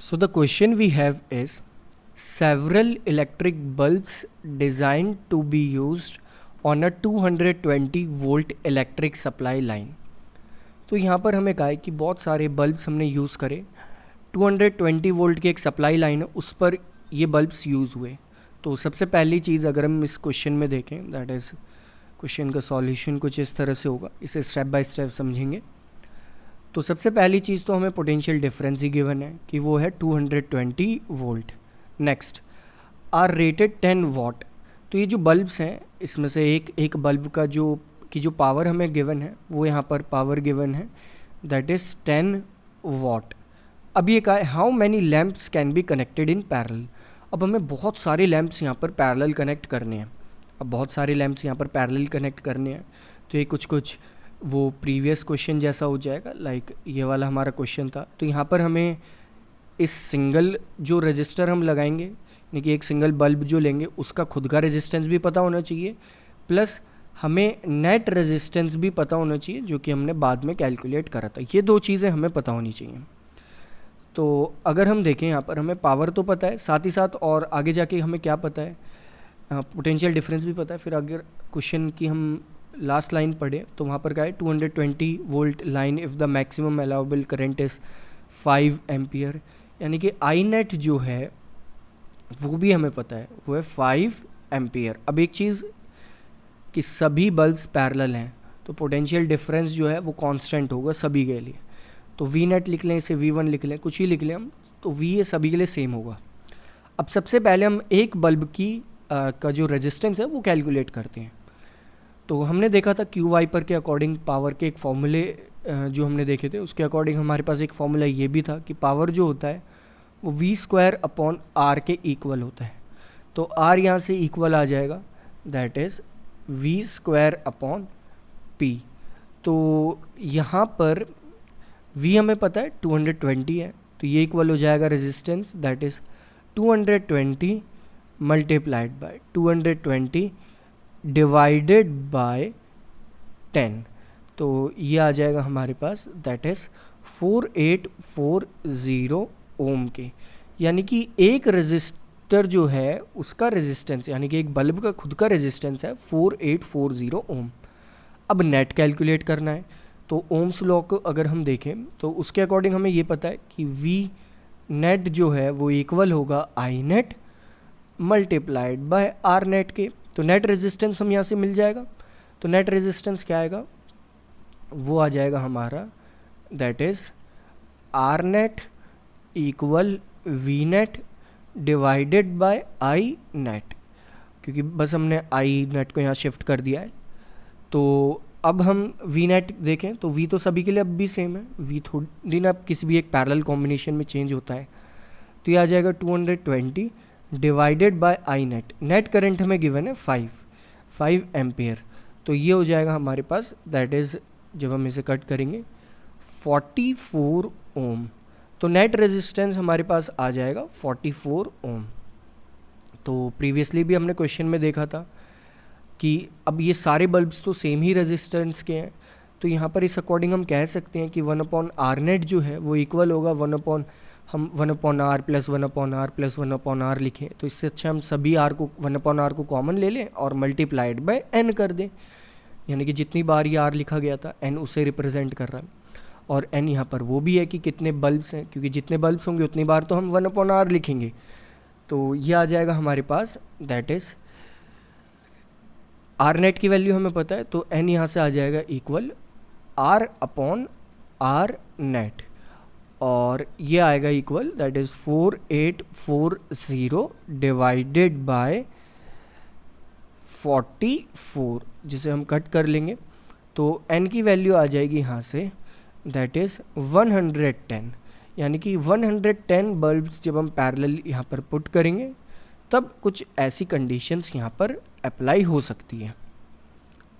So the question we have is several electric bulbs designed to be used on a 220 volt electric supply line. तो यहाँ पर हमें कहा है कि बहुत सारे बल्ब्स हमने यूज़ करे, 220 वोल्ट की एक सप्लाई लाइन है, उस पर ये बल्ब्स यूज़ हुए। तो सबसे पहली चीज़ अगर हम इस क्वेश्चन में देखें, दैट इज़ क्वेश्चन का सॉल्यूशन कुछ इस तरह से होगा, इसे स्टेप बाय स्टेप समझेंगे। तो सबसे पहली चीज़ तो हमें पोटेंशियल डिफरेंस ही गिवन है कि वो है 220 वोल्ट। नेक्स्ट आर रेटेड 10 वाट। तो ये जो बल्ब्स हैं इसमें से एक बल्ब का जो पावर हमें गिवन है वो यहाँ पर पावर गिवन है, दैट इज़ 10 वाट। अब ये कहा है how many lamps can be connected in parallel. अब हमें बहुत सारे लैम्प्स यहाँ पर पैरेलल कनेक्ट करने हैं। अब बहुत सारे लैम्प्स यहाँ पर पैरेलल कनेक्ट करने हैं तो ये कुछ वो प्रीवियस क्वेश्चन जैसा हो जाएगा, लाइक ये वाला हमारा क्वेश्चन था। तो यहाँ पर हमें इस सिंगल जो रजिस्टर हम लगाएंगे, यानी कि एक सिंगल बल्ब जो लेंगे उसका खुद का रेजिस्टेंस भी पता होना चाहिए, प्लस हमें नेट रेजिस्टेंस भी पता होना चाहिए जो कि हमने बाद में कैलकुलेट करा था। ये दो चीज़ें हमें पता होनी चाहिए। तो अगर हम देखें यहाँ पर हमें पावर तो पता है, साथ ही साथ और आगे जाके हमें क्या पता है, पोटेंशियल डिफरेंस भी पता है। फिर अगर क्वेश्चन की हम लास्ट लाइन पढ़े तो वहाँ पर क्या है 220 volt line if the maximum allowable current is 5 ampere, यानी कि आई नेट जो है वो भी हमें पता है, वो है 5 एम्पियर। अब एक चीज़ कि सभी बल्ब्स पैरेलल हैं तो पोटेंशियल डिफरेंस जो है वो कांस्टेंट होगा सभी के लिए। तो वी नेट लिख लें, इसे V1 लिख लें, कुछ ही लिख लें हम, तो V ये सभी के लिए सेम होगा। अब सबसे पहले हम एक बल्ब की का जो रेजिस्टेंस है वो कैलकुलेट करते हैं। तो हमने देखा था क्यू वाइपर के अकॉर्डिंग पावर के एक फॉर्मूले जो हमने देखे थे, उसके अकॉर्डिंग हमारे पास एक फॉर्मूला ये भी था कि पावर जो होता है वो V² के इक्वल होता है। तो R यहाँ से इक्वल आ जाएगा, दैट इज़ V² तो यहाँ पर V हमें पता है 220 है, तो ये इक्वल हो जाएगा resistance, that is 220 multiplied by 220 divided by 10। तो ये आ जाएगा हमारे पास, दैट इज़ 4840 ओम के। यानी कि एक रेजिस्टर जो है उसका रेजिस्टेंस, यानी कि एक बल्ब का खुद का रेजिस्टेंस है 4840 ओम। अब नेट कैलकुलेट करना है, तो ओम्स लॉ को अगर हम देखें तो उसके अकॉर्डिंग हमें ये पता है कि वी नेट जो है वो इक्वल होगा I net multiplied by R net के। तो नेट रेजिस्टेंस हम यहाँ से मिल जाएगा। तो नेट रेजिस्टेंस क्या आएगा, वो आ जाएगा हमारा, that is R net equal V net divided by I net, क्योंकि बस हमने आई नेट को यहाँ शिफ्ट कर दिया है। तो अब हम वी नेट देखें तो वी तो सभी के लिए अब भी सेम है, वी थोड़ी ना किसी भी एक पैरेलल कॉम्बिनेशन में चेंज होता है। तो ये आ जाएगा 220 divided by I net. Net current हमें गिवन है 5 एम्पियर, तो ये हो जाएगा हमारे पास, दैट इज़ जब हम इसे कट करेंगे 44 ओम। तो नेट रेजिस्टेंस हमारे पास आ जाएगा 44 ओम। तो प्रीवियसली भी हमने क्वेश्चन में देखा था कि अब ये सारे बल्ब्स तो सेम ही रेजिस्टेंस के हैं, तो यहाँ पर इस अकॉर्डिंग हम कह सकते हैं कि 1/R नेट जो है वो इक्वल होगा 1/R plus 1/R plus 1/R लिखें। तो इससे अच्छा हम सभी R को 1/R को कॉमन ले लें और मल्टीप्लाइड बाय n कर दें, यानी कि जितनी बार ये R लिखा गया था n उसे रिप्रेजेंट कर रहा है। और n यहाँ पर वो भी है कि कितने बल्ब्स हैं, क्योंकि जितने बल्ब्स होंगे उतनी बार तो हम 1/R लिखेंगे। तो ये आ जाएगा हमारे पास, दैट इज़ आर नेट की वैल्यू हमें पता है, तो n यहाँ से आ जाएगा इक्वल R/R नेट, और ये आएगा equal, that is 4840 divided by 44, जिसे हम कट कर लेंगे तो n की वैल्यू आ जाएगी यहाँ से, दैट इज़ 110। यानी कि 110 बल्ब्स जब हम पैरेलल यहाँ पर पुट करेंगे तब कुछ ऐसी कंडीशंस यहाँ पर अप्लाई हो सकती है।